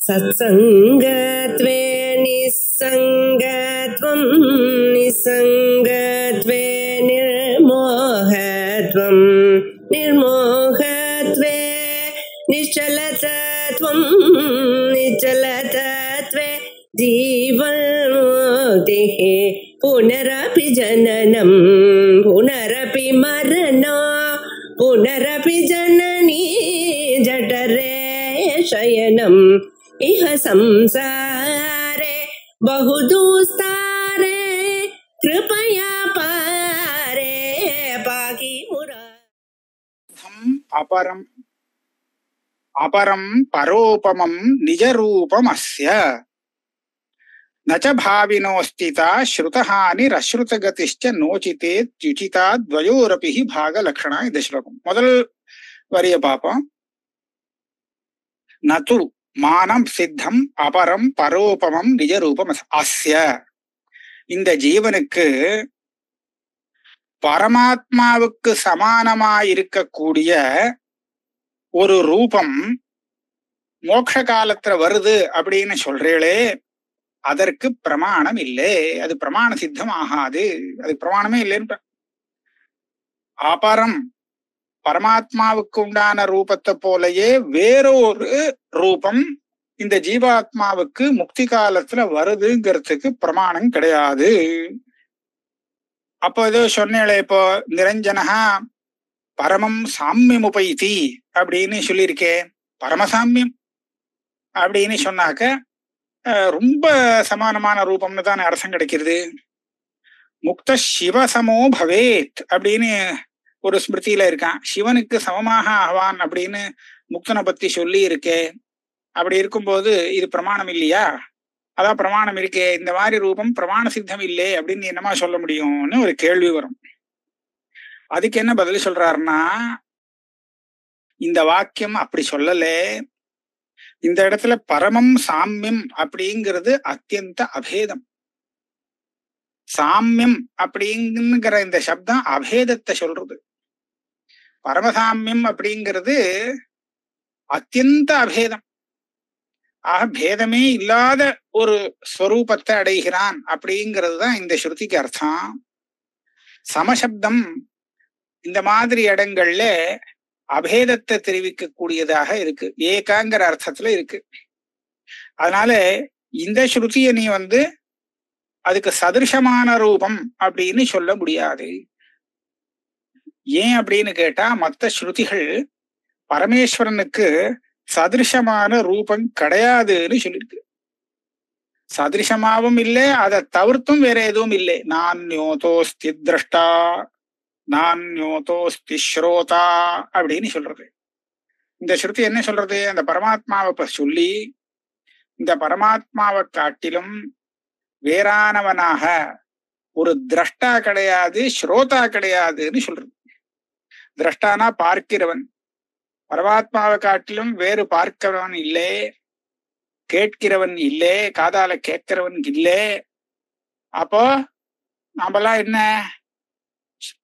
सत्सङ्गत्वे निस्सङ्गत्वं निस्सङ्गत्वे निर्मोहत्वं निर्मोहत्वे निश्चलतत्वं निश्चलतत्वे जीवन्मुक्तिः पुनरपि जननं पुनरपि मरणं पुनरपि जननी जठरे शयनम् इह संसारे बहुदुस्तारे कृपया पारे पाहि अपरम् अपरं परोपमं निजरूपमस्य न च भाविनोऽस्तिता श्रुतहानिरश्रुतगतिश्च नोचितेत्युचिता द्वयोरपि हि भागलक्षणा इति श्लोकम् முதல் வரிய பாப்போம். நது மானம் சித்தம் அபரம் பரோபமம் நிஜரூபம் அஸ்ய, இந்த ஜீவனுக்கு பரமாத்மாவுக்கு சமானமாயிருக்கக்கூடிய ஒரு ரூபம் மோட்ச காலத்துல வருது அப்படின்னு சொல்றீங்களே, அதற்கு பிரமாணம் இல்லை, அது பிரமாண சித்தம் ஆகாது, அதுக்கு பிரமாணமே இல்லைன்னு. அபரம் பரமாத்மாவுக்கு உண்டான ரூபத்தை போலயே வேறொரு ரூபம் இந்த ஜீவாத்மாவுக்கு முக்தி காலத்துல வருதுங்கிறதுக்கு பிரமாணம் கிடையாது. அப்போ ஏதோ சொன்னேளே, இப்போ நிரஞ்சனஹா பரமம் சாமியம் உபைதி அப்படின்னு சொல்லியிருக்கேன். பரமசாமியம் அப்படின்னு சொன்னாக்க ரொம்ப சமானமான ரூபம்னு தானே அர்த்தம் கிடைக்கிறது. முக்த சிவசமோ பவேத் அப்படின்னு ஒரு ஸ்மிருதியில இருக்கான். சிவனுக்கு சமமாக ஆவான் அப்படின்னு முக்தனை பத்தி சொல்லி இருக்கே. அப்படி இருக்கும்போது இது பிரமாணம் இல்லையா? அதான் பிரமாணம் இருக்கே, இந்த மாதிரி ரூபம் பிரமாண சித்தம் இல்லை அப்படின்னு என்னமா சொல்ல முடியும்னு ஒரு கேள்வி வரும். அதுக்கு என்ன பதில் சொல்றாருன்னா, இந்த வாக்கியம் அப்படி சொல்லல. இந்த இடத்துல பரமம் சாமியம் அப்படிங்கிறது அத்தியந்த அபேதம். சாமியம் அப்படிங்கிற இந்த சப்தம் அபேதத்தை சொல்றது. பரமசாமியம் அப்படிங்கிறது அத்தியந்த அபேதம். ஆக பேதமே இல்லாத ஒரு ஸ்வரூபத்தை அடைகிறான் அப்படிங்கிறது தான் இந்த ஸ்ருதிக்கு அர்த்தம். சமசப்தம் இந்த மாதிரி இடங்கள்ல அபேதத்தை தெரிவிக்க கூடியதாக இருக்கு, ஏகாங்கிற அர்த்தத்துல இருக்கு. அதனால இந்த ஸ்ருதியை நீ அதுக்கு சதிருஷமான ரூபம் அப்படின்னு சொல்ல முடியாது. ஏன் அப்படின்னு கேட்டா, மற்ற ஸ்ருதிகள் பரமேஸ்வரனுக்கு சதிருஷமான ரூபம் கிடையாதுன்னு சொல்லியிருக்கு. சதிருஷமாவும் இல்லை, அதை தவிர்த்தும் வேற எதுவும் இல்லை. நான்யோதோஸ்தி திரஷ்டா நான்யோதோஸ்தி ஸ்ரோதா அப்படின்னு சொல்றது. இந்த ஸ்ருதி என்ன சொல்றது? அந்த பரமாத்மாவை சொல்லி இந்த பரமாத்மாவை காட்டிலும் வேறானவனாக ஒரு திரஷ்டா கிடையாது, ஸ்ரோதா கிடையாதுன்னு சொல்றது. திரஷ்டானா பார்க்கிறவன், பரமாத்மாவை காட்டிலும் வேறு பார்க்கிறவன் இல்லை, கேட்கிறவன் இல்லை, காதால கேட்கிறவன் இல்லை. அப்போ நாமெல்லாம் என்ன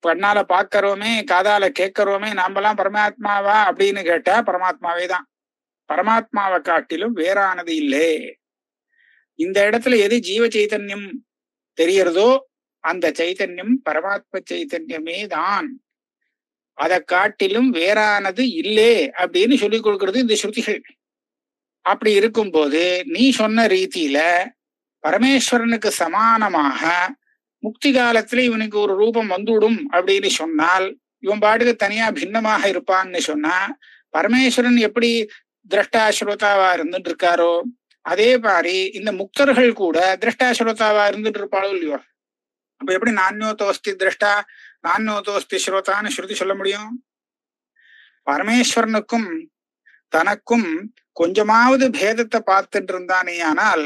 கண்ணால பார்க்கிறோமே, காதால கேட்கிறோமே, நாமெல்லாம் பரமாத்மாவா அப்படின்னு கேட்டா பரமாத்மாவே தான். பரமாத்மாவை காட்டிலும் வேறானது இல்லை. இந்த இடத்துல எது ஜீவ சைத்தன்யம் தெரியறதோ அந்த சைத்தன்யம் பரமாத்ம சைத்தன்யமே தான், அதை காட்டிலும் வேறானது இல்லை அப்படின்னு சொல்லி கொடுக்கறது இந்த ஸ்ருதிகள். அப்படி இருக்கும்போது நீ சொன்ன ரீதியில பரமேஸ்வரனுக்கு சமானமாக முக்தி காலத்துல இவனுக்கு ஒரு ரூபம் வந்துவிடும் அப்படின்னு சொன்னால், இவன் பாட்டுக்கு தனியா பின்னமாக இருப்பான்னு சொன்னா, பரமேஸ்வரன் எப்படி திரஷ்டாஸ்ரோதாவா இருந்துட்டு இருக்காரோ அதே மாதிரி இந்த முக்தர்கள் கூட திரஷ்டாஸ்ரோதாவா இருந்துட்டு இருப்பாளோ இல்லையோ? அப்ப எப்படி நான்யோதோஸ்தி திரஷ்டா நான்யோதோஸ்தி ஸ்ரோதான்னு ஸ்ருதி சொல்ல முடியும்? பரமேஸ்வரனுக்கும் தனக்கும் கொஞ்சமாவது பேதத்தை பார்த்துட்டு இருந்தானே ஆனால்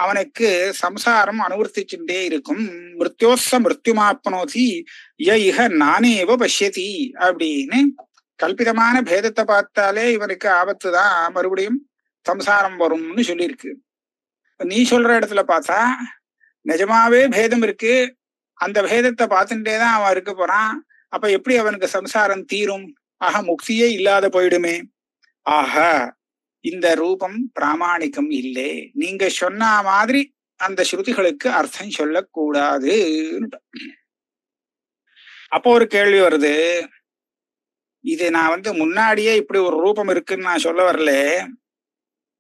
அவனுக்கு சம்சாரம் அனுவர்த்திச்சுட்டே இருக்கும். மிருத்யோச மிருத்யுமாப்னோதி இஹ நானேவ பஷ்யதி அப்படின்னு கல்பிதமான பேதத்தை பார்த்தாலே இவனுக்கு ஆபத்து தான், மறுபடியும் சம்சாரம் வரும்னு சொல்லியிருக்கு. நீ சொல்ற இடத்துல பார்த்தா நிஜமாவே பேதம் இருக்கு, அந்த பேதத்தை பார்த்துட்டே தான் அவன் இருக்க போறான். அப்ப எப்படி அவனுக்கு சம்சாரம் தீரும்? ஆக முக்தியே இல்லாத போயிடுமே. ஆக இந்த ரூபம் பிராமாணிக்கம் இல்லை, நீங்க சொன்ன மாதிரி அந்த ஸ்ருதிகளுக்கு அர்த்தம் சொல்லக்கூடாது. அப்போ ஒரு கேள்வி வருது, இது நான் முன்னாடியே இப்படி ஒரு ரூபம் இருக்குன்னு நான் சொல்ல வரல,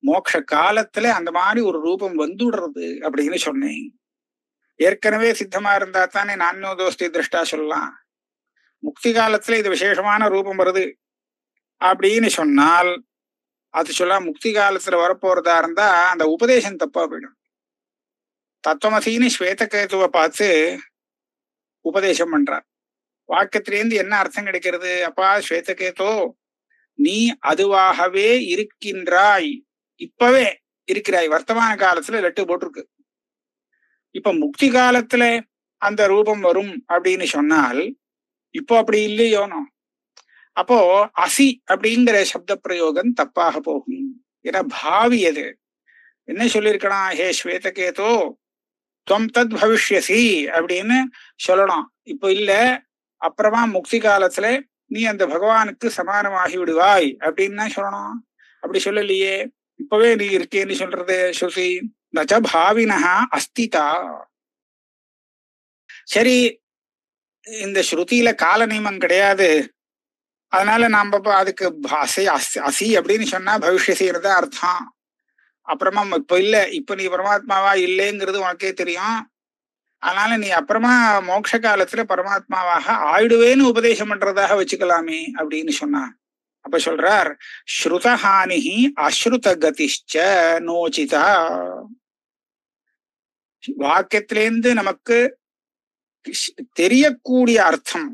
மோட்ச காலத்துல அந்த மாதிரி ஒரு ரூபம் வந்துடுறது அப்படின்னு சொன்னேன். ஏற்கனவே சித்தமா இருந்தா தானே நான்யோ தோஸ்தி திருஷ்டா சொல்லலாம். முக்தி காலத்துல இது விசேஷமான ரூபம் வருது அப்படின்னு சொன்னால் அது சொல்ல முக்தி காலத்துல வரப்போறதா இருந்தா அந்த உபதேசம் தப்பா போயிடும். தத்துவமசின்னு ஸ்வேதகேதுவை பார்த்து உபதேசம் பண்றார். வாக்கியத்திலேருந்து என்ன அர்த்தம் கிடைக்கிறது? அப்பா ஸ்வேதகேதோ, நீ அதுவாகவே இருக்கின்றாய், இப்பவே இருக்கிறாய், வர்த்தமான காலத்துல லெட்டு போட்டிருக்கு. இப்ப முக்தி காலத்துல அந்த ரூபம் வரும் அப்படின்னு சொன்னால் இப்போ அப்படி இல்லையோனோ, அப்போ அசி அப்படிங்கிற சப்த பிரயோகம் தப்பாக போகும். ஏன்னா பாவி எது என்ன சொல்லியிருக்கணும், ஹே ஸ்வேதகேதோ துவம் தத் பவிஷ்யசி அப்படின்னு சொல்லணும். இப்போ இல்ல, அப்புறமா முக்தி காலத்துல நீ அந்த பகவானுக்கு சமானமாகி விடுவாய் அப்படின்னு தான் சொல்லணும். அப்படி சொல்லலையே, இப்பவே நீ இருக்கேன்னு சொல்றது ஸ்ருதி. நச்ச பாவினஹா அஸ்திதா. சரி, இந்த ஸ்ருதியில கால நியமம் கிடையாது, அதனால நாம அதுக்கு அசி அப்படின்னு சொன்னா பவிஷ்யசிங்கிறத அர்த்தம். அப்புறமா இப்ப இல்ல, இப்ப நீ பரமாத்மாவா இல்லைங்கிறது உனக்கே தெரியும், அதனால நீ அப்புறமா மோட்ச காலத்துல பரமாத்மாவாக ஆயிடுவேன்னு உபதேசம் பண்றதாக வச்சுக்கலாமே அப்படின்னு சொன்னா. அப்ப சொல்றார், ஸ்ருதஹானிஹி அஸ்ருத கதிஷ்ச நோச்சிதா. வாக்கியத்திலேருந்து நமக்கு தெரியக்கூடிய அர்த்தம்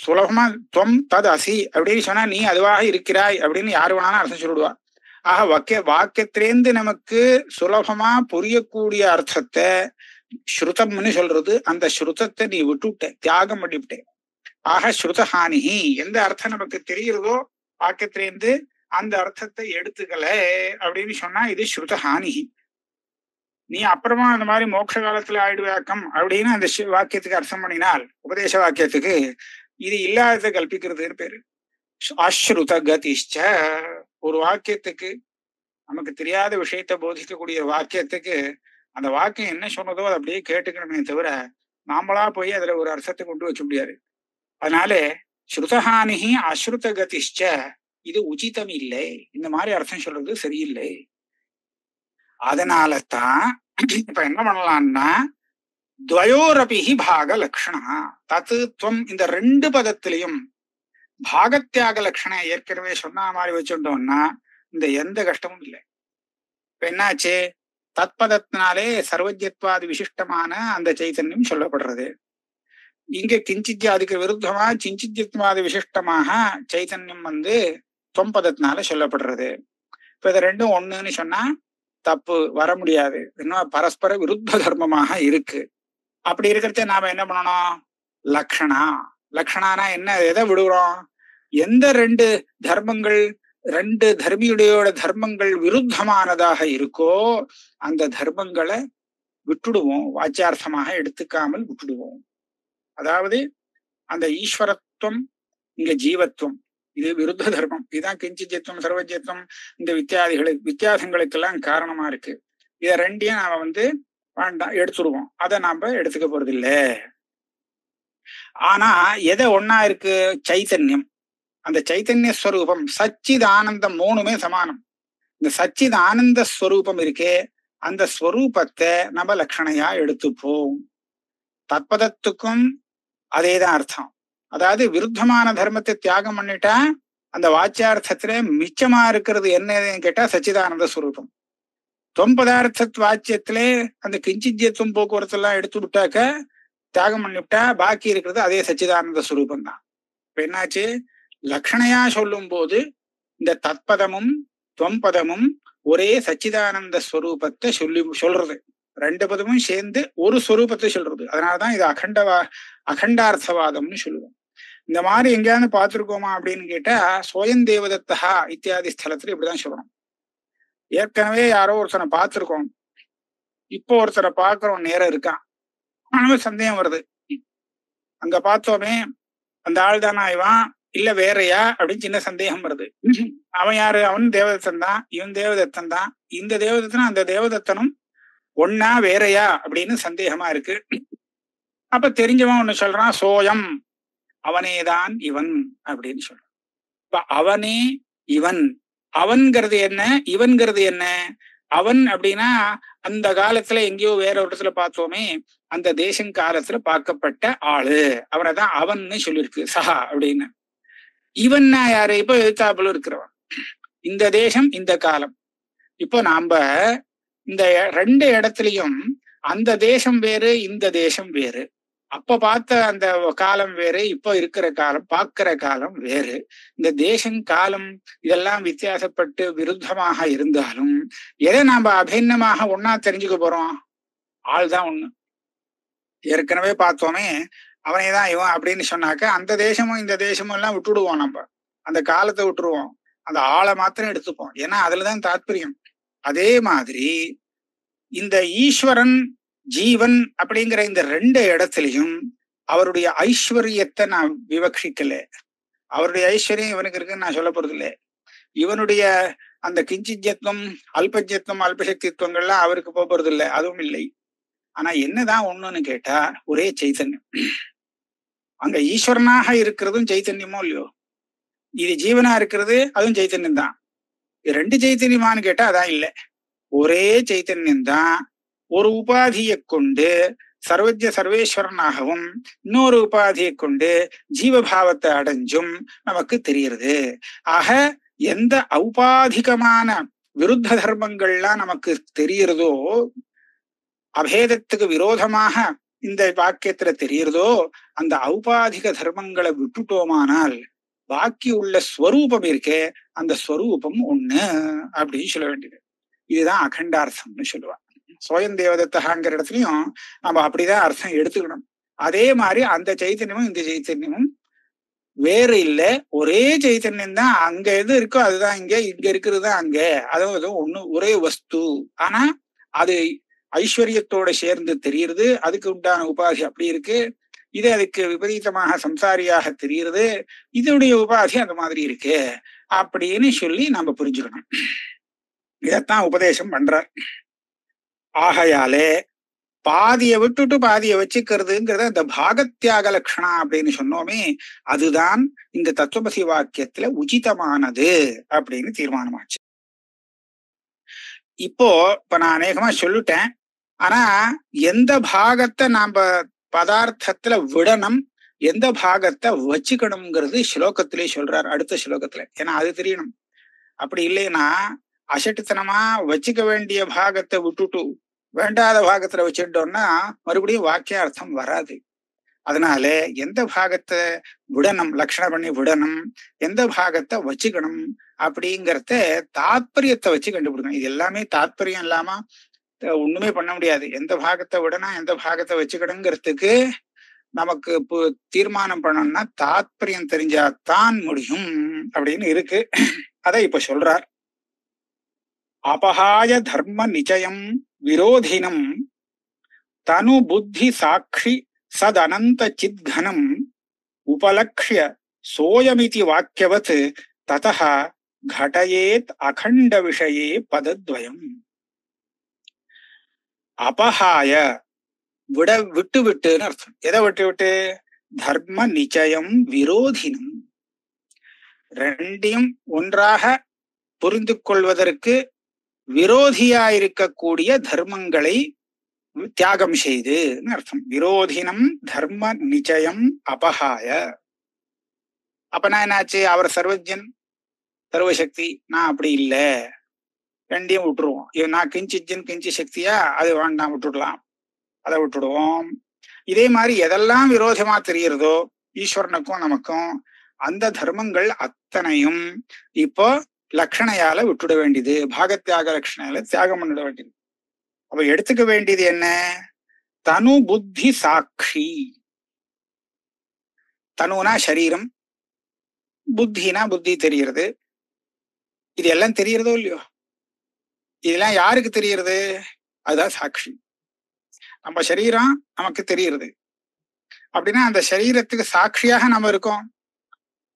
சுலபமா துவம் தத் அசி அப்படின்னு சொன்னா நீ அதுவாக இருக்கிறாய் அப்படின்னு யாரு வேணாலும் அர்த்தம் சொல்லிடுவா. ஆக வாக்கியத்திலேருந்து நமக்கு சுலபமா புரியக்கூடிய அர்த்தத்தை ஸ்ருதம்னு சொல்றது. அந்த ஸ்ருதத்தை நீ விட்டுவிட்ட, தியாகம் பண்ணிவிட்ட. ஆக ஸ்ருதஹானிஹி, எந்த அர்த்தம் நமக்கு தெரிகிறதோ வாக்கியத்திலேருந்து அந்த அர்த்தத்தை எடுத்துக்கல அப்படின்னு சொன்னா இது ஸ்ருதஹானிஹி. நீ அப்புறமா அந்த மாதிரி மோட்ச காலத்துல ஆயிடுவாக்கம் அப்படின்னு அந்த வாக்கியத்துக்கு அர்த்தம் பண்ணினால், உபதேச வாக்கியத்துக்கு இது இல்லாததை கல்பிக்கிறதுன்னு பேரு. அஸ்ருத கதிஷ்ச, ஒரு வாக்கியத்துக்கு நமக்கு தெரியாத விஷயத்த போதிக்கக்கூடிய வாக்கியத்துக்கு அந்த வாக்கியம் என்ன சொன்னதோ அதை அப்படியே கேட்டுக்கணுமே தவிர நாமளா போய் அதுல ஒரு அர்த்தத்தை கொண்டு வச்ச முடியாது. அதனால ஸ்ருதஹானிஹி அஸ்ருத கதிஷ்ச, இது உச்சிதம் இல்லை, இந்த மாதிரி அர்த்தம் சொல்றது சரியில்லை. அதனால தான் இப்ப என்ன பண்ணலாம்னா, துவயோரபிஹி பாக லட்சணா தத்து துவம், இந்த ரெண்டு பதத்திலையும் பாகத்தியாக லட்சணம் ஏற்கனவே சொன்ன மாதிரி வச்சுட்டோம்னா இந்த எந்த கஷ்டமும் இல்லை. இப்ப என்னாச்சு, தத்பதத்தினாலே சர்வஜத்வாதி விசிஷ்டமான அந்த சைத்தன்யம் சொல்லப்படுறது. இங்க கிஞ்சித் அதுக்கு விருத்தமா சிஞ்சித்வாதி விசிஷ்டமாக சைத்தன்யம் தொம்பதத்தினால சொல்லப்படுறது. இப்ப இது ரெண்டும் ஒண்ணுன்னு சொன்னா தப்பு வர முடியாது, இன்னும் பரஸ்பர விருத்த தர்மமாக இருக்கு. அப்படி இருக்கிறத நாம என்ன பண்ணணும், லக்ஷணா. லக்ஷணானா என்ன, எதை விடுறோம், எந்த ரெண்டு தர்மங்கள், ரெண்டு தர்மியுடையோட தர்மங்கள் விருத்தமானதாக இருக்கோ அந்த தர்மங்களை விட்டுடுவோம், வாச்சியார்த்தமாக எடுத்துக்காமல் விட்டுடுவோம். அதாவது அந்த ஈஸ்வரத்துவம் இங்க ஜீவத்துவம், இது விருத்த தர்மம். இதுதான் கிஞ்சித்வம் சர்வஜத்வம் இந்த வித்தியாசங்களுக்கெல்லாம் காரணமா இருக்கு. இத ரெண்டையும் நாம வேண்டாம் எடுத்துடுவோம், அதை நாம எடுத்துக்க போறது இல்லை. ஆனா எதை ஒன்னா இருக்கு, சைத்தன்யம். அந்த சைத்தன்ய ஸ்வரூபம் சச்சித் ஆனந்தம் மூணுமே சமானம். இந்த சச்சித் ஆனந்த ஸ்வரூபம் இருக்கே, அந்த ஸ்வரூபத்தை நம்ம லட்சணையா எடுத்துப்போம். தத்பதத்துக்கும் அதேதான் அர்த்தம். அதாவது விருத்தமான தர்மத்தை தியாகம் பண்ணிட்டா அந்த வாச்சியார்த்தத்துல மிச்சமா இருக்கிறது என்னன்னு கேட்டா சச்சிதானந்த ஸ்வரூபம். தொம்பதார்த்த வாச்சியத்திலே அந்த கிஞ்சித்யத்துவம் போக்குவரத்து எல்லாம் எடுத்து விட்டாக்க, தியாகம் பண்ணிவிட்டா பாக்கி இருக்கிறது அதே சச்சிதானந்த ஸ்வரூபம் தான். இப்ப என்னாச்சு, லக்ஷணையா சொல்லும் போது இந்த தத்பதமும் தொம்பதமும் ஒரே சச்சிதானந்த ஸ்வரூபத்தை சொல்றது. ரெண்டு பதமும் சேர்ந்து ஒரு ஸ்வரூபத்தை சொல்றது. அதனாலதான் இது அகண்டார்த்தவாதம்னு சொல்லுவோம். இந்த மாதிரி எங்கேயாவது பார்த்திருக்கோமா அப்படின்னு கேட்டா, சோயம் தேவதத்தா இத்தியாதி ஸ்தலத்துல இப்படிதான் சொல்லணும். ஏற்கனவே யாரோ ஒருத்தனை பார்த்திருக்கோம், இப்போ ஒருத்தரை பார்க்கிறோம், நேரம் இருக்கான், ஆனாலும் சந்தேகம் வருது, அங்க பார்த்தோமே அந்த ஆள் தானா இவன், இல்ல வேறையா அப்படின்னு சின்ன சந்தேகம் வருது. அவன் யாரு? அவன் தேவதத்தன் தான், இவன் தேவதத்தன் தான். இந்த தேவதத்தனும் அந்த தேவதத்தனும் ஒன்னா வேறையா அப்படின்னு சந்தேகமா இருக்கு. அப்ப தெரிஞ்சவன் ஒண்ணு சொல்றான், சோயம் அவனேதான் இவன் அப்படின்னு சொல்றான். இப்ப அவனே இவன், அவன்கிறது என்ன, இவன்கிறது என்ன? அவன் அப்படின்னா அந்த காலத்துல எங்கேயோ வேற ஒரு இடத்துல பார்த்தோமே, அந்த தேசம் காலத்துல பார்க்கப்பட்ட ஆளு, அவனை தான் அவன்னு சொல்லியிருக்கு சஹா அப்படின்னு. இவன்னா யாரு? இப்போ எதிர்த்தாப்புல இருக்கிறவன். இந்த தேசம் இந்த காலம். இப்போ நாம இந்த ரெண்டு இடத்துலயும் அந்த தேசம் வேறு, இந்த தேசம் வேறு. அப்ப பார்த்த அந்த காலம் வேறு, இப்போ இருக்கிற காலம், பார்க்கிற காலம் வேறு. இந்த தேசம் காலம் இதெல்லாம் வித்தியாசப்பட்டு விருத்தமாக இருந்தாலும் எதை நாம அபிநமாக ஒன்னா தெரிஞ்சுக்க போறோம்? ஆள் தான் ஒண்ணு. ஏற்கனவே பார்த்தோமே, அவனே தான் இவன் அப்படின்னு சொன்னாக்க அந்த தேசமும் இந்த தேசமும் எல்லாம் விட்டுடுவோம். நம்ம அந்த காலத்தை விட்டுருவோம், அந்த ஆளை மாத்திரம் எடுத்துப்போம். ஏன்னா அதுலதான் தாத்பரியம். அதே மாதிரி இந்த ஈஸ்வரன் ஜீவன் அப்படிங்கிற இந்த ரெண்டு இடத்துலையும் அவருடைய ஐஸ்வர்யத்தை நான் விவக்ஷிக்கல. அவருடைய ஐஸ்வர்யம் இவனுக்கு இருக்குன்னு நான் சொல்ல போறது இல்லை. இவனுடைய அந்த கிஞ்சிஜத்துவம், அல்பஜத்துவம், அல்பசக்தித்துவங்கள்லாம் அவருக்கு போறது இல்லை, அதுவும் இல்லை. ஆனா என்னதான் ஒண்ணுன்னு கேட்டா ஒரே சைத்தன்யம். அங்க ஈஸ்வரனாக இருக்கிறதும் சைத்தன்யமோ இல்லையோ, இது ஜீவனா இருக்கிறது அதுவும் சைத்தன்யம் தான். ரெண்டு சைத்தன்யமானு கேட்டா அதான் இல்லை, ஒரே சைத்தன்யம் தான். ஒரு உபாதியை கொண்டு சர்வஜ சர்வேஸ்வரனாகவும் இன்னொரு உபாதியை கொண்டு ஜீவபாவத்தை அடைஞ்சும் நமக்கு தெரிகிறது. ஆக எந்த ஔபாதிகமான விருத்த தர்மங்கள்லாம் நமக்கு தெரிகிறதோ, அபேதத்துக்கு விரோதமாக இந்த வாக்கியத்துல தெரிகிறதோ, அந்த ஔபாதிக தர்மங்களை விட்டுட்டோமானால் பாக்கி உள்ள ஸ்வரூபம் இருக்கே, அந்த ஸ்வரூபம் ஒண்ணு அப்படின்னு சொல்ல வேண்டியது. இதுதான் அகண்டார்த்தம்னு சொல்லுவாங்க. சோயம் தேவதத்தகாங்கிற இடத்துலயும் நம்ம அப்படிதான் அர்த்தம் எடுத்துக்கணும். அதே மாதிரி அந்த சைத்தன்யமும் இந்த சைத்தன்யமும் வேறு இல்லை, ஒரே சைத்தன்யம் தான். அங்க எது இருக்கோ அதுதான் இங்க, இங்க இருக்கிறது தான் அங்க. அதாவது ஒண்ணு, ஒரே வஸ்து. ஆனா அது ஐஸ்வர்யத்தோட சேர்ந்து தெரியுது, அதுக்கு உண்டான உபாதி அப்படி இருக்கு. இது அதுக்கு விபரீதமாக சம்சாரியாக தெரிகிறது, இதனுடைய உபாதி அந்த மாதிரி இருக்கு அப்படின்னு சொல்லி நம்ம புரிஞ்சுக்கணும். இதைத்தான் உபதேசம் பண்றார். ஆகையாலே பாதியை விட்டுட்டு பாதியை வச்சுக்கிறதுங்கிறத அந்த பாகத்தியாக லட்சணா அப்படின்னு சொன்னோமே, அதுதான் இந்த தத்துவமசி வாக்கியத்துல உச்சிதமானது அப்படின்னு தீர்மானமாச்சு. இப்ப நான் அநேகமா சொல்லிட்டேன். ஆனா எந்த பாகத்தை நாம பதார்த்தத்துல விடணும், எந்த பாகத்தை வச்சுக்கணுங்கிறது ஸ்லோகத்திலே சொல்றாரு, அடுத்த ஸ்லோகத்துல. ஏன்னா அது தெரியணும். அப்படி இல்லைன்னா அசட்டுத்தனமா வச்சுக்க வேண்டிய பாகத்தை விட்டுட்டு வேண்டாத பாகத்துல வச்சுட்டோம்னா மறுபடியும் வாக்கியார்த்தம் வராது. அதனால எந்த பாகத்தை விடணும், லட்சணம் பண்ணி விடணும், எந்த பாகத்தை வச்சுக்கணும் அப்படிங்கிறத தாத்பரியத்தை வச்சு கண்டுபிடிக்கணும். இது எல்லாமே தாத்பரியம் இல்லாம ஒண்ணுமே பண்ண முடியாது. எந்த பாகத்தை விடணும், எந்த பாகத்தை வச்சுக்கணுங்கிறதுக்கு நமக்கு இப்போ தீர்மானம் பண்ணணும்னா தாத்பரியம் தெரிஞ்சாதான் முடியும் அப்படின்னு இருக்கு. அதை இப்ப சொல்றார். அபஹாய தர்ம நிச்சயம் விரோதினம் தனு புத்தி சாட்சி சதனந்த சித்கனம் உபலக்ஷ்ய சோயமிதி வாக்கியவத் ததஹ கடயேத் அகண்ட விஷயே பதத்வயம். அபஹாய விட்டு விட்டுன்னு அர்த்தம். எதை விட்டு விட்டு? தர்ம நிச்சயம் விரோதினம். ரெண்டையும் ஒன்றாக புரிந்து கொள்வதற்கு விரோதியாயிருக்கக்கூடிய தர்மங்களை தியாகம் செய்துன்னு அர்த்தம். விரோதினம் தர்ம நிச்சயம் அபஹாய. அப்பனா என்னாச்சு? அவர் சர்வஜன், சர்வசக்தி, நான் அப்படி இல்லை, ரெண்டையும் விட்டுருவோம். நான் கிஞ்சிஜன் கிஞ்சி சக்தியா, அது வேண்டாம் விட்டுடலாம், அதை விட்டுடுவோம். இதே மாதிரி எதெல்லாம் விரோதமா தெரிகிறதோ ஈஸ்வரனுக்கும் நமக்கும், அந்த தர்மங்கள் அத்தனையும் இப்போ லட்சணையால விட்டுட வேண்டியது, பாகத்தியாக லட்சணையால தியாகம் பண்ணிட வேண்டியது. அப்ப எடுத்துக்க வேண்டியது என்ன? தனு புத்தி சாட்சி. தனுனா சரீரம், புத்தினா புத்தி தெரிகிறது. இது எல்லாம் தெரியறதோ இல்லையோ, இதெல்லாம் யாருக்கு தெரிகிறது? அதுதான் சாட்சி. நம்ம சரீரம் நமக்கு தெரிகிறது அப்படின்னா அந்த சரீரத்துக்கு சாட்சியாக நம்ம இருக்கோம்.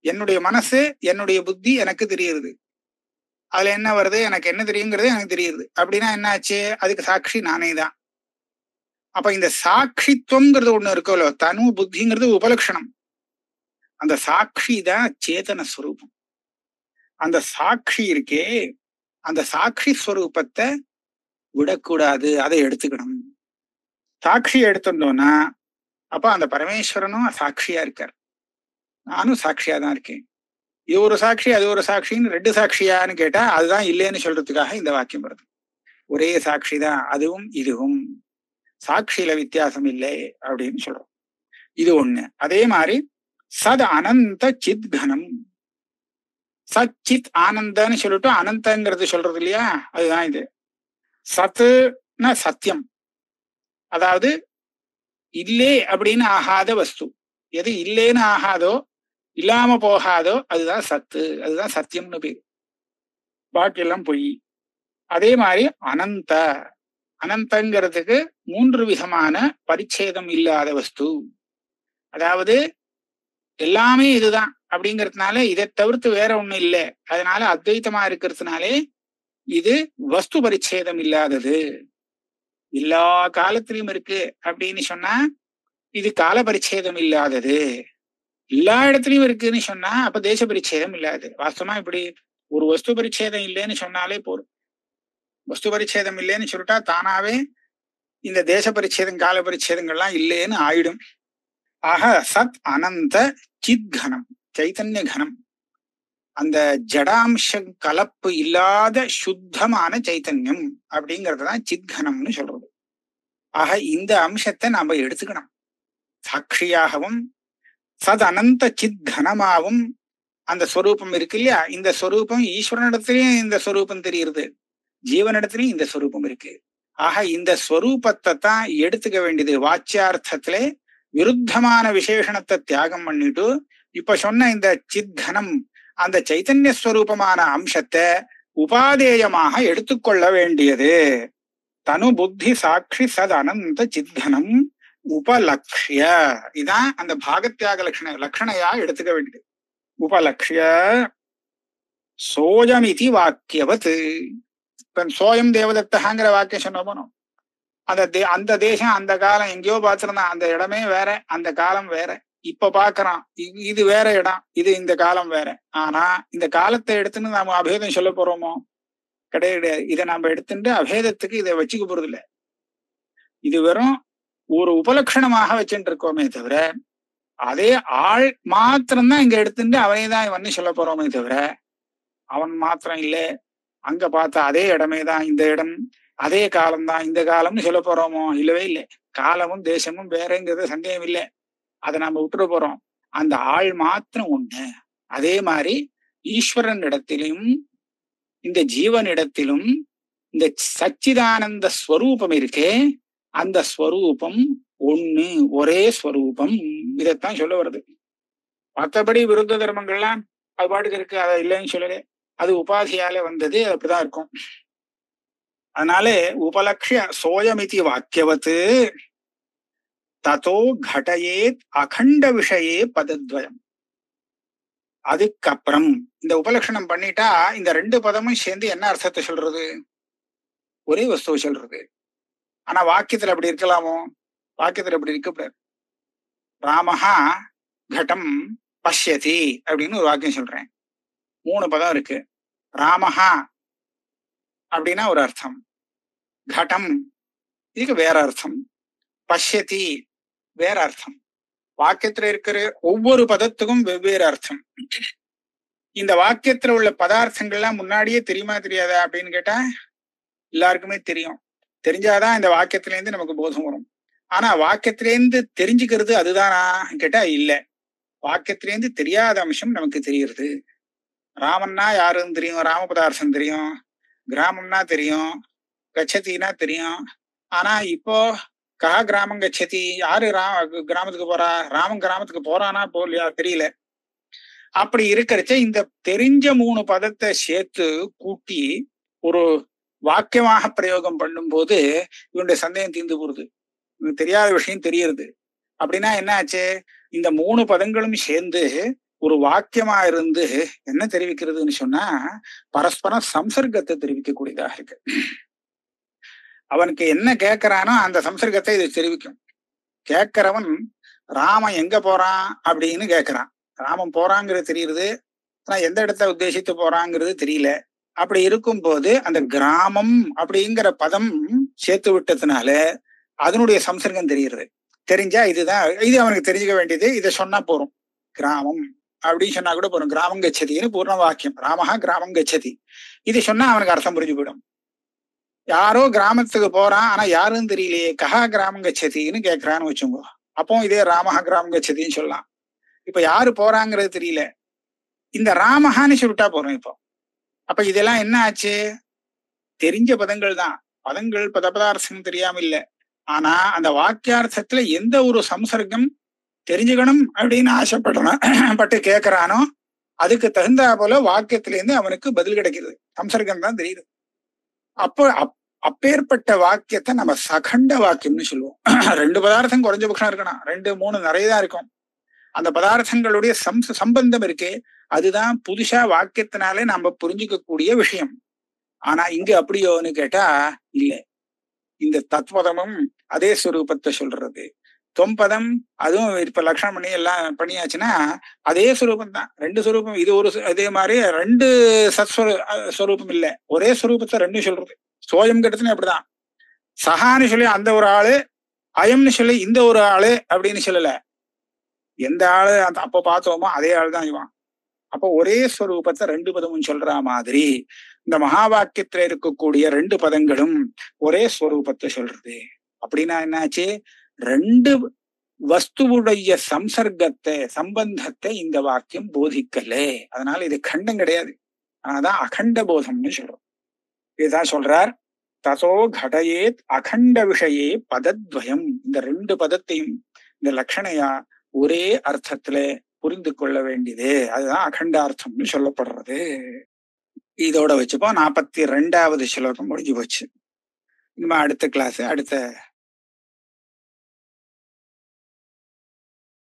என்னுடைய மனசு என்னுடைய புத்தி எனக்கு தெரியுது. அதுல என்ன வருது, எனக்கு என்ன தெரியுங்கிறது எனக்கு தெரியுது. அப்படின்னா என்ன ஆச்சு, அதுக்கு சாட்சி நானே தான். அப்ப இந்த சாட்சித்துவம்ங்கிறது ஒண்ணு இருக்குல்ல, தனு புத்திங்கிறது உபலட்சணம். அந்த சாட்சி தான் சேதன ஸ்வரூபம். அந்த சாட்சி இருக்கே, அந்த சாட்சி ஸ்வரூபத்தை விடக்கூடாது, அதை எடுத்துக்கணும். சாட்சியை எடுத்துட்டோம்னா அப்ப அந்த பரமேஸ்வரனும் சாட்சியா இருக்கார், நானும் சாட்சியா தான் இருக்கேன். இது ஒரு சாட்சி அது ஒரு சாட்சின்னு ரெண்டு சாட்சியான்னு கேட்டா அதுதான் இல்லைன்னு சொல்றதுக்காக இந்த வாக்கியம் வருது. ஒரே சாட்சி தான் அதுவும் இதுவும், சாட்சியில வித்தியாசம் இல்லை அப்படின்னு சொல்றோம். இது ஒண்ணு. அதே மாதிரி சத் அனந்த சித் கனம், சச்சித் ஆனந்தன்னு சொல்லிட்டு அனந்தங்கிறது சொல்றது இல்லையா, அதுதான் இது. சத்துனா சத்தியம், அதாவது இல்லே அப்படின்னு ஆகாத வஸ்து. எது இல்லேன்னு ஆகாதோ இல்லாம போகாதோ அதுதான் சத்து, அதுதான் சத்தியம்னு பேரு. பாக்கியெல்லாம் பொய். அதே மாதிரி அனந்த, அனந்தங்கிறதுக்கு 3 விதமான பரிச்சேதம் இல்லாத வஸ்து. அதாவது எல்லாமே இதுதான் அப்படிங்கிறதுனால இதை தவிர்த்து வேற ஒண்ணும் இல்லை, அதனால அத்வைத்தமா இருக்கிறதுனாலே இது வஸ்து பரிச்சேதம் இல்லாதது. எல்லா காலத்திலையும் இருக்கு அப்படின்னு சொன்னா இது கால பரிச்சேதம் இல்லாதது. எல்லா இடத்துலயும் இருக்குன்னு சொன்னா அப்ப தேச பரிச்சேதம் இல்லாது. வாஸ்தவமா இப்படி ஒரு வஸ்து பரிச்சேதம் இல்லைன்னு சொன்னாலே போதும். வஸ்து பரிச்சேதம் இல்லைன்னு சொல்லிட்டா தானாவே இந்த தேச பரிச்சேதம் கால பரிச்சேதங்கள்லாம் இல்லைன்னு ஆயிடும். ஆக சத் அனந்த சித் கனம், சைத்தன்ய கனம், அந்த ஜடாம்சம் கலப்பு இல்லாத சுத்தமான சைத்தன்யம் அப்படிங்கறதுதான் சித் கனம்னு சொல்றது. ஆக இந்த அம்சத்தை நாம எடுத்துக்கணும். சாட்சியாகவும் சத் அனந்த சித் கனமாவும் அந்த ஸ்வரூபம் இருக்கு இல்லையா, இந்த ஸ்வரூபம் ஈஸ்வரனிடத்திலையும் இந்த ஸ்வரூபம் தெரியுது, ஜீவனிடத்திலையும் இந்த ஸ்வரூபம் இருக்கு. ஆக இந்த ஸ்வரூபத்தை தான் எடுத்துக்க வேண்டியது. வாச்சியார்த்தத்திலே விருத்தமான விசேஷணத்தை தியாகம் பண்ணிட்டு இப்ப சொன்ன இந்த சித்கனம் அந்த சைத்தன்ய ஸ்வரூபமான அம்சத்தை உபாதேயமாக எடுத்துக்கொள்ள வேண்டியது. தனு புத்தி சாட்சி சத் அனந்த சித்கனம் உபலக்ஷ்ய, இதான் அந்த பாகத்தியாக லட்சணையா எடுத்துக்க வேண்டியது. உபலக்ஷ்ய சோயமிதி வாக்கியவத், சோயம் தேவதத்தகாங்கிற வாக்கியம் சொன்ன போனோம். அந்த தேசம் அந்த காலம் எங்கேயோ பார்த்திருந்தான், அந்த இடமே வேற, அந்த காலம் வேற. இப்ப பாக்குறான் இது வேற இடம், இது இந்த காலம் வேற. ஆனா இந்த காலத்தை எடுத்துன்னு நாம அபேதம் சொல்ல போறோமோ? கிடையாது. இதை நாம எடுத்துட்டு அபேதத்துக்கு இதை வச்சுக்க போறது இல்லை. இது வெறும் ஒரு உபலட்சணமாக வச்சுட்டு இருக்கோமே தவிர அதே ஆள் மாத்திரம்தான் இங்க எடுத்துட்டு அவனே தான் இவன்னு சொல்ல போறோமே தவிர அவன் மாத்திரம் இல்லை, அங்க பார்த்தா அதே இடமே தான் இந்த இடம், அதே காலம்தான் இந்த காலம்னு சொல்ல போறோமோ? இல்லவே இல்லை. காலமும் தேசமும் வேறங்கிறது சந்தேகம் இல்லை, அதை நாம விட்டுற போறோம். அந்த ஆள் மாத்திரம் ஒண்ணு. அதே மாதிரி ஈஸ்வரன் இடத்திலும் இந்த ஜீவனிடத்திலும் இந்த சச்சிதானந்த ஸ்வரூபம் இருக்கே, அந்த ஸ்வரூபம் ஒண்ணு, ஒரே ஸ்வரூபம். இதைத்தான் சொல்ல வருது. மற்றபடி விருத்த தர்மங்கள்லாம் அது பாட்டுக்கு இருக்கு, அதை இல்லைன்னு சொல்லல. அது உபாதியால வந்தது, அப்படிதான் இருக்கும். அதனாலே உபலக்ஷ்ய சோயமிதி வாக்கியவத்து ததோ கடயேத் அகண்ட விஷயே பதத்வயம். அதுக்கப்புறம் இந்த உபலட்சணம் பண்ணிட்டா இந்த 2 பதமும் சேர்ந்து என்ன அர்த்தத்தை சொல்றது? ஒரே வஸ்துவை சொல்றது. ஆனா வாக்கியத்துல அப்படி இருக்கலாமோ? வாக்கியத்துல அப்படி இருக்கக்கூடாது. ராமஹா கடம் பஷ்யதி அப்படின்னு ஒரு வாக்கியம் சொல்றேன். 3 பதம் இருக்கு. ராமஹா அப்படின்னா ஒரு அர்த்தம், கடம் இதுக்கு வேற அர்த்தம், பஷ்யதி வேற அர்த்தம். வாக்கியத்துல இருக்கிற ஒவ்வொரு பதத்துக்கும் வெவ்வேறு அர்த்தம். இந்த வாக்கியத்துல உள்ள பதார்த்தங்கள்லாம் முன்னாடியே தெரியுமா தெரியாதா அப்படின்னு கேட்டா எல்லாருக்குமே தெரியும். தெரிஞ்சாதான் இந்த வாக்கியத்திலேருந்து நமக்கு போதம் வரும். ஆனா வாக்கியத்திலேருந்து தெரிஞ்சுக்கிறது அதுதானா கேட்டா இல்ல. வாக்கியத்திலேருந்து தெரியாத அம்சம் நமக்கு தெரியுது. ராமன்னா யாருன்னு தெரியும், ராமபதார்த்தம் தெரியும், கிராமம்னா தெரியும், கச்சத்தினா தெரியும். ஆனா இப்போ கிராமம் கச்சதி, யாரு கிராமத்துக்கு போறா, ராமன் கிராமத்துக்கு போறானா போலியா தெரியல. அப்படி இருக்கிறச்ச இந்த தெரிஞ்ச 3 பதத்தை சேர்த்து கூட்டி ஒரு வாக்கியமாக பிரயோகம் பண்ணும் போது இவனுடைய சந்தேகம் தீர்ந்து போறது. இவனுக்கு தெரியாத விஷயம் தெரியுது. அப்படின்னா என்ன ஆச்சு? இந்த 3 பதங்களும் சேர்ந்து ஒரு வாக்கியமா இருந்து என்ன தெரிவிக்கிறதுன்னு சொன்னா பரஸ்பரம் சம்சர்க்கத்தை தெரிவிக்கக்கூடியதாக இருக்கு. அவனுக்கு என்ன கேட்கிறானோ அந்த சம்சர்க்கத்தை இது தெரிவிக்கும். கேட்கிறவன் ராமன் எங்க போறான் அப்படின்னு கேட்கிறான். ராமன் போறாங்கிறது தெரியுது, ஆனா எந்த இடத்த உத்தேசித்து போறாங்கிறது தெரியல. அப்படி இருக்கும் போது அந்த கிராமம் அப்படிங்கிற பதம் சேர்த்து விட்டதுனால அதனுடைய சம்சர்க்கம் தெரியுது. தெரிஞ்சா இதுதான், இது அவனுக்கு தெரிஞ்சுக்க வேண்டியது. இதை சொன்னா போறோம், கிராமம் அப்படின்னு சொன்னா கூட போறோம். கிராமம் கச்சதின்னு பூர்ண வாக்கியம், ராமஹா கிராமம் கச்சதி. இது சொன்னா அவனுக்கு அர்த்தம் புரிஞ்சு போயிடும். யாரோ கிராமத்துக்கு போறான், ஆனா யாருன்னு தெரியலையே, கஹா கிராமம் கச்சதின்னு கேட்கறான்னு வச்சுக்கோ, அப்போ இதே ராமஹா கிராமம் கச்சதின்னு சொல்லலாம். இப்ப யாரு போறாங்கிறது தெரியல, இந்த ராமஹான்னு சொல்லிட்டா போறோம். இப்போ அப்ப இதெல்லாம் என்ன ஆச்சு? தெரிஞ்ச பதங்கள் தான், பதங்கள் பதார்த்தம் தெரியாம இல்லை. ஆனா அந்த வாக்கியார்த்தத்துல எந்த ஒரு சம்சர்க்கம் தெரிஞ்சுக்கணும் அப்படின்னு ஆசைப்படுறான், கேட்கிறானோ அதுக்கு தகுந்தா போல வாக்கியத்துல இருந்து அவனுக்கு பதில் கிடைக்கிறது. சம்சர்க்கம் தான் தெரியுது. அப்போ அப்பேற்பட்ட வாக்கியத்தை நம்ம சகண்ட வாக்கியம்னு சொல்லுவோம். 2 பதார்த்தம் குறைஞ்ச பட்சம் இருக்கணும், 2 3 நிறையதான் இருக்கும். அந்த பதார்த்தங்களுடைய சம்பந்தம் இருக்கே, அதுதான் புதுசா வாக்கியத்தினாலே நம்ம புரிஞ்சுக்கக்கூடிய விஷயம். ஆனா இங்க அப்படியோன்னு கேட்டா இல்ல. இந்த தத்பதமும் அதே சுரூபத்தை சொல்றது, தொம்பதம் அதுவும் இப்ப லட்சணம் பண்ணி எல்லாம் பண்ணியாச்சுன்னா அதே சுரூபம் தான். 2 சுரூபம், இது ஒரு அதே மாதிரி 2 சத்ஸ்வரூபம் இல்ல, ஒரே சுரூபத்தை 2 சொல்றது. சோயம் கட்டத்துன்னு அப்படிதான், சகான்னு சொல்லி அந்த ஒரு ஆளு, அயம்னு சொல்லி இந்த ஒரு ஆளு அப்படின்னு சொல்லல. எந்த ஆளு அந்த அப்ப பார்த்தோமோ அதே ஆள் தான் இவன். அப்போ ஒரே ஸ்வரூபத்தை 2 பதமும் சொல்ற மாதிரி இந்த மகா வாக்கியத்துல இருக்கக்கூடிய 2 பதங்களும் ஒரே ஸ்வரூபத்தை சொல்றது. அப்படின்னா என்னாச்சு? 2 வஸ்துவுடைய சம்சர்க்கத்தை சம்பந்தத்தை இந்த வாக்கியம் போதிக்கல. அதனால இது கண்டம் கிடையாது, ஆனாதான் அகண்ட போதம்னு சொல்றோம். இதுதான் சொல்றார், தசோ கடயேத் அகண்ட விஷயே பதத்வயம். இந்த 2 பதத்தையும் இந்த லட்சணையா ஒரே அர்த்தத்துல புரிந்து கொள்ள வேண்டியது, அதுதான் அகண்டார்த்தம்னு சொல்லப்படுறது. இதோட வச்சுப்போம். 42வது ஸ்லோகம் முடிஞ்சு போச்சு. இனிமே அடுத்த கிளாஸ் அடுத்த